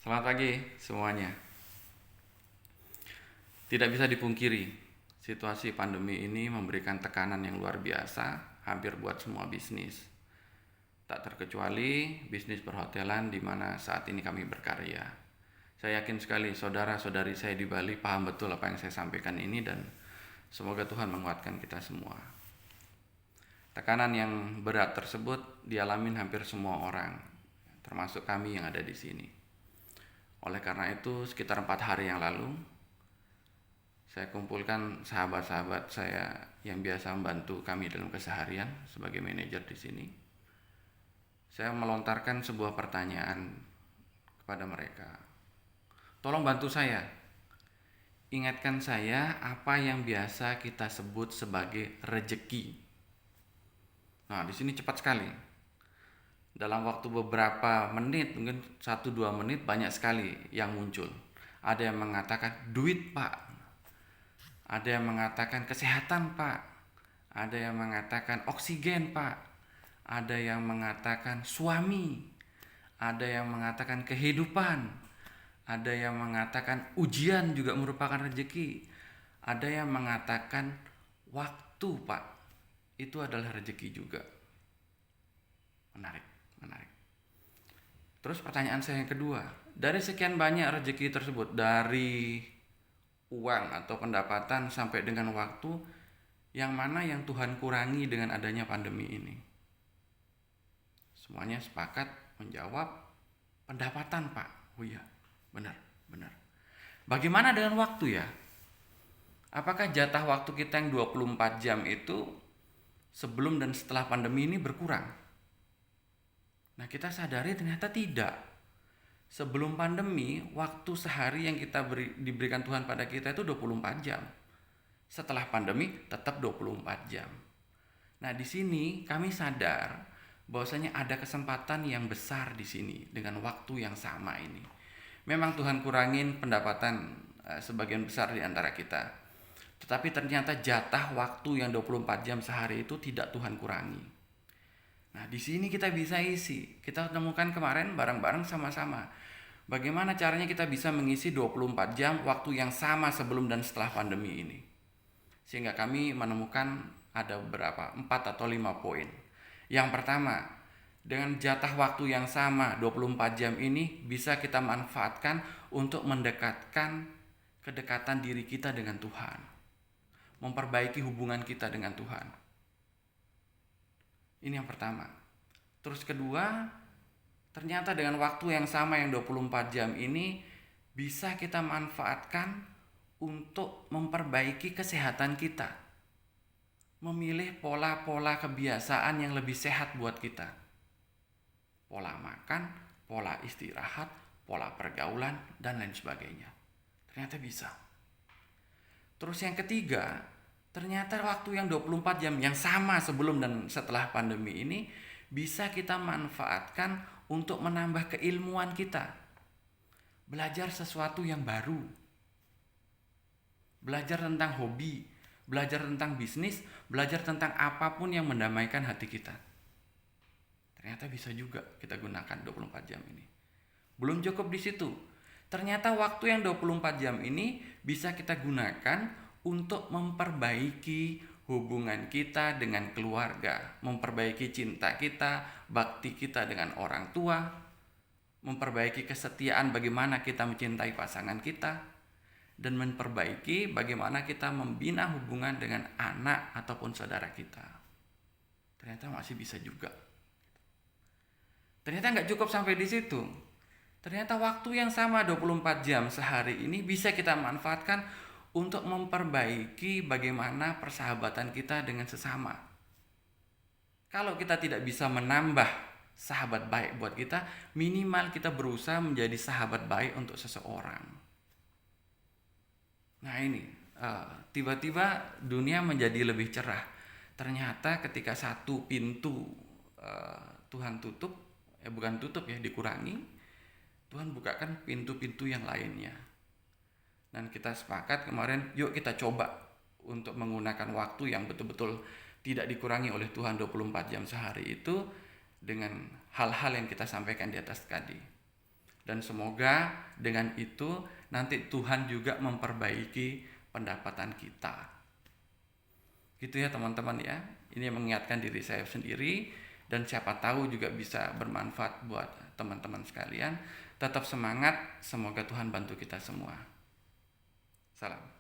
Selamat pagi semuanya. Tidak bisa dipungkiri, situasi pandemi ini memberikan tekanan yang luar biasa hampir buat semua bisnis. Tak terkecuali bisnis perhotelan di mana saat ini kami berkarya. Saya yakin sekali saudara-saudari saya di Bali paham betul apa yang saya sampaikan ini dan semoga Tuhan menguatkan kita semua. Tekanan yang berat tersebut dialami hampir semua orang, termasuk kami yang ada di sini. Oleh karena itu, sekitar 4 hari yang lalu, saya kumpulkan sahabat-sahabat saya yang biasa membantu kami dalam keseharian sebagai manajer di sini. Saya melontarkan sebuah pertanyaan kepada mereka. Tolong bantu saya. Ingatkan saya apa yang biasa kita sebut sebagai rejeki. Nah, di sini cepat sekali. Dalam waktu beberapa menit, mungkin 1-2 menit, banyak sekali yang muncul. Ada yang mengatakan duit, Pak. Ada yang mengatakan kesehatan, Pak. Ada yang mengatakan oksigen, Pak. Ada yang mengatakan suami. Ada yang mengatakan kehidupan. Ada yang mengatakan ujian juga merupakan rezeki. Ada yang mengatakan waktu, Pak. Itu adalah rezeki juga. Menarik. Terus pertanyaan saya yang kedua, dari sekian banyak rezeki tersebut, dari uang atau pendapatan sampai dengan waktu, yang mana yang Tuhan kurangi dengan adanya pandemi ini? Semuanya sepakat menjawab pendapatan, Pak. Oh iya, benar. Bagaimana dengan waktu ya? Apakah jatah waktu kita yang 24 jam itu sebelum dan setelah pandemi ini berkurang? Nah, kita sadari ternyata tidak. Sebelum pandemi, waktu sehari yang diberikan Tuhan pada kita itu 24 jam. Setelah pandemi, tetap 24 jam. Nah, di sini kami sadar bahwasanya ada kesempatan yang besar di sini dengan waktu yang sama ini. Memang Tuhan kurangin pendapatan sebagian besar di antara kita. Tetapi ternyata jatah waktu yang 24 jam sehari itu tidak Tuhan kurangi. Nah, di sini kita bisa isi. Kita temukan kemarin bareng-bareng sama-sama. Bagaimana caranya kita bisa mengisi 24 jam waktu yang sama sebelum dan setelah pandemi ini. Sehingga kami menemukan ada beberapa, 4 atau 5 poin. Yang pertama, dengan jatah waktu yang sama 24 jam ini bisa kita manfaatkan untuk mendekatkan kedekatan diri kita dengan Tuhan. Memperbaiki hubungan kita dengan Tuhan. Ini yang pertama. Terus kedua, ternyata dengan waktu yang sama yang 24 jam ini bisa kita manfaatkan untuk memperbaiki kesehatan kita. Memilih pola-pola kebiasaan yang lebih sehat buat kita. Pola makan, pola istirahat, pola pergaulan, dan lain sebagainya. Ternyata bisa. Terus yang ketiga, ternyata waktu yang 24 jam yang sama sebelum dan setelah pandemi ini bisa kita manfaatkan untuk menambah keilmuan kita. Belajar sesuatu yang baru. Belajar tentang hobi, belajar tentang bisnis, belajar tentang apapun yang mendamaikan hati kita. Ternyata bisa juga kita gunakan 24 jam ini. Belum cukup di situ. Ternyata waktu yang 24 jam ini bisa kita gunakan untuk memperbaiki hubungan kita dengan keluarga, memperbaiki cinta kita, bakti kita dengan orang tua, memperbaiki kesetiaan bagaimana kita mencintai pasangan kita, dan memperbaiki bagaimana kita membina hubungan dengan anak ataupun saudara kita. Ternyata masih bisa juga. Ternyata nggak cukup sampai di situ. Ternyata waktu yang sama 24 jam sehari ini bisa kita manfaatkan untuk memperbaiki bagaimana persahabatan kita dengan sesama. Kalau kita tidak bisa menambah sahabat baik buat kita, minimal kita berusaha menjadi sahabat baik untuk seseorang. Nah ini, tiba-tiba dunia menjadi lebih cerah. Ternyata ketika satu pintu Tuhan tutup, bukan tutup ya, dikurangi, Tuhan bukakan pintu-pintu yang lainnya. Dan kita sepakat kemarin, yuk kita coba untuk menggunakan waktu yang betul-betul tidak dikurangi oleh Tuhan 24 jam sehari itu dengan hal-hal yang kita sampaikan di atas tadi. Dan semoga dengan itu nanti Tuhan juga memperbaiki pendapatan kita. Gitu ya teman-teman ya. Ini mengingatkan diri saya sendiri dan siapa tahu juga bisa bermanfaat buat teman-teman sekalian. Tetap semangat, semoga Tuhan bantu kita semua. Salam.